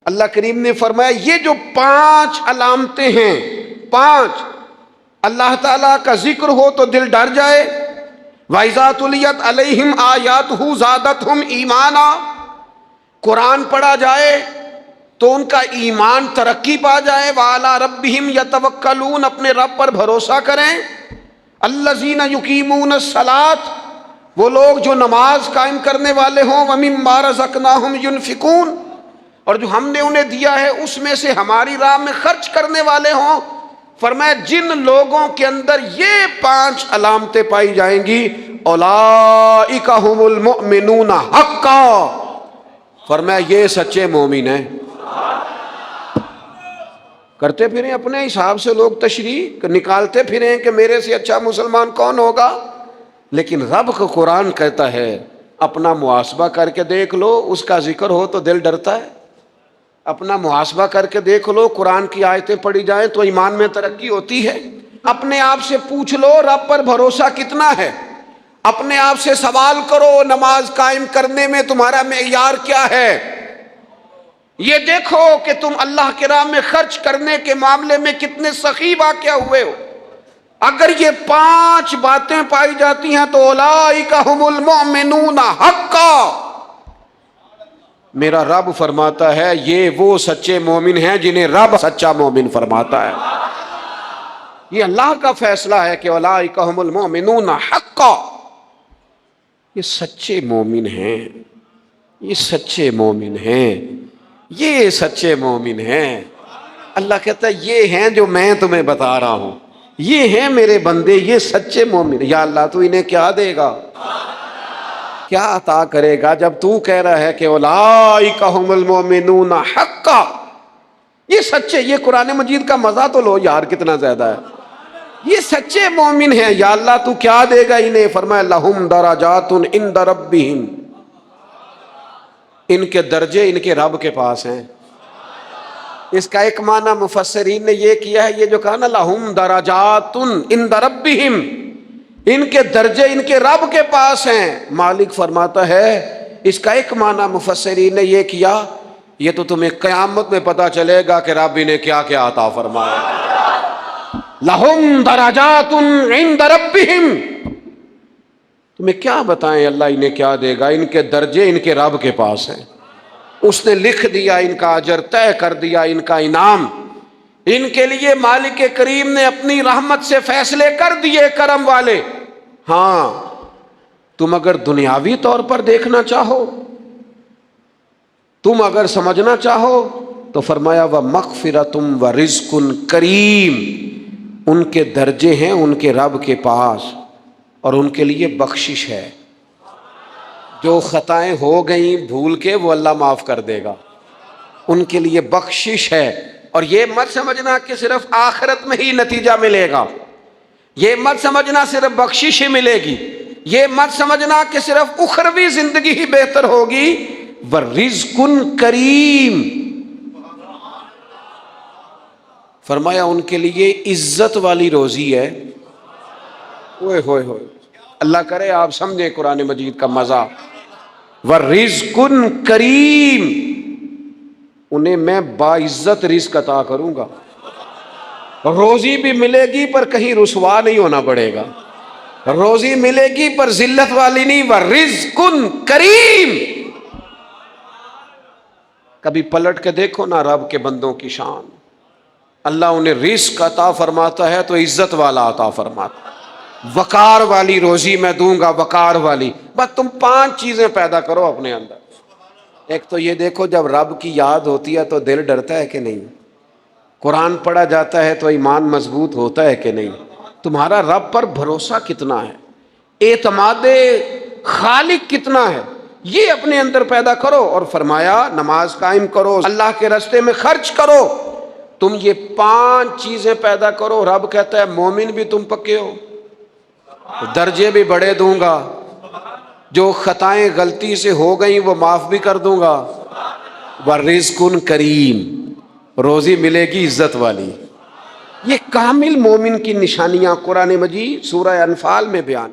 اللہ کریم نے فرمایا یہ جو 5 علامتیں ہیں، 5، اللہ تعالیٰ کا ذکر ہو تو دل ڈر جائے، وَإِذَا تُلِيَتْ عَلَيْهِمْ آيَاتُهُ زَادَتْهُمْ ایمانا، قرآن پڑھا جائے تو ان کا ایمان ترقی پا جائے، وَعَلَىٰ رَبِّهِمْ يَتَوَكَّلُونَ، اپنے رب پر بھروسہ کریں، الَّذِينَ يُقِيمُونَ الصَّلَاةَ، وہ لوگ جو نماز قائم کرنے والے ہوں، وَمِمَّا رَزَقْنَاهُمْ يُنْفِقُونَ، اور جو ہم نے انہیں دیا ہے اس میں سے ہماری راہ میں خرچ کرنے والے ہوں۔ فرمایا جن لوگوں کے اندر یہ 5 علامتیں پائی جائیں گی، اولئک ھم المؤمنون حقا، فرمایا یہ سچے مومن ہیں۔ کرتے پھریں اپنے حساب سے لوگ تشریح نکالتے پھریں کہ میرے سے اچھا مسلمان کون ہوگا، لیکن رب کا قرآن کہتا ہے اپنا محاسبہ کر کے دیکھ لو، اس کا ذکر ہو تو دل ڈرتا ہے۔ اپنا محاسبہ کر کے دیکھ لو، قرآن کی آیتیں پڑھی جائیں تو ایمان میں ترقی ہوتی ہے۔ اپنے آپ سے پوچھ لو رب پر بھروسہ کتنا ہے، اپنے آپ سے سوال کرو نماز قائم کرنے میں تمہارا معیار کیا ہے، یہ دیکھو کہ تم اللہ کی راہ میں خرچ کرنے کے معاملے میں کتنے سخی واقع ہوئے ہو۔ اگر یہ 5 باتیں پائی جاتی ہیں تو اولئک ھم المؤمنون حقا، میرا رب فرماتا ہے یہ وہ سچے مومن ہیں جنہیں رب سچا مومن فرماتا ہے۔ یہ اللہ کا فیصلہ ہے کہ اولئک ھم المؤمنون حقا، یہ سچے مومن ہیں، یہ سچے مومن ہیں، یہ سچے مومن ہیں۔ اللہ کہتا ہے یہ ہیں جو میں تمہیں بتا رہا ہوں، یہ ہیں میرے بندے، یہ سچے مومن۔ یا اللہ تو انہیں کیا دے گا، کیا عطا کرے گا جب تو کہہ رہا ہے کہ اولئک ھم المؤمنون حقا، یہ سچے۔ یہ قرآن مجید کا مزہ تو لو یار کتنا زیادہ ہے، یہ سچے مومن ہیں۔ یا اللہ تو کیا دے گا انہیں، فرمایا لہم درجات عند ربہم، ان کے درجے ان کے رب کے پاس ہیں۔ اس کا ایک معنی مفسرین نے یہ کیا ہے، یہ جو کہا نا لہم درجات عند ربہم، ان کے درجے ان کے رب کے پاس ہیں، مالک فرماتا ہے اس کا ایک معنی مفسرین نے یہ کیا، یہ تو تمہیں قیامت میں پتا چلے گا کہ رب انہیں کیا کیا عطا فرمایا۔ لہم درجات عند ربہم، تمہیں کیا بتائیں اللہ انہیں کیا دے گا، ان کے درجے ان کے رب کے پاس ہیں۔ اس نے لکھ دیا ان کا اجر، طے کر دیا ان کا انعام، ان کے لیے مالک کریم نے اپنی رحمت سے فیصلے کر دیے کرم والے۔ ہاں تم اگر دنیاوی طور پر دیکھنا چاہو، تم اگر سمجھنا چاہو تو فرمایا وَمَغْفِرَةٌ وَرِزْقٌ کریم، ان کے درجے ہیں ان کے رب کے پاس اور ان کے لیے بخشش ہے۔ جو خطائیں ہو گئیں بھول کے وہ اللہ معاف کر دے گا، ان کے لیے بخشش ہے۔ اور یہ مت سمجھنا کہ صرف آخرت میں ہی نتیجہ ملے گا، یہ مت سمجھنا صرف بخشش ہی ملے گی، یہ مت سمجھنا کہ صرف اخروی زندگی ہی بہتر ہوگی۔ وَرِزْقٌ کریم، فرمایا ان کے لیے عزت والی روزی ہے۔ اوئے ہوئے ہوئے، اللہ کرے آپ سمجھیں قرآن مجید کا مزہ۔ وَرِزْقٌ کریم، انہیں میں باعزت رزق عطا کروں گا، روزی بھی ملے گی پر کہیں رسوا نہیں ہونا پڑے گا، روزی ملے گی پر ذلت والی نہیں۔ وَرِزْقٌ کریم، کبھی پلٹ کے دیکھو نا رب کے بندوں کی شان، اللہ انہیں رزق عطا فرماتا ہے تو عزت والا عطا فرماتا ہے۔ وقار والی روزی میں دوں گا، وقار والی۔ بس تم 5 چیزیں پیدا کرو اپنے اندر۔ ایک تو یہ دیکھو جب رب کی یاد ہوتی ہے تو دل ڈرتا ہے کہ نہیں، قرآن پڑھا جاتا ہے تو ایمان مضبوط ہوتا ہے کہ نہیں، تمہارا رب پر بھروسہ کتنا ہے، اعتماد خالق کتنا ہے، یہ اپنے اندر پیدا کرو۔ اور فرمایا نماز قائم کرو، اللہ کے راستے میں خرچ کرو، تم یہ 5 چیزیں پیدا کرو، رب کہتا ہے مومن بھی تم پکے ہو، درجے بھی بڑے دوں گا، جو خطائیں غلطی سے ہو گئیں وہ معاف بھی کر دوں گا۔ وَرِزْقٌ کریم، روزی ملے گی عزت والی۔ یہ کامل مومن کی نشانیاں قرآن مجید سورہ انفال میں بیان۔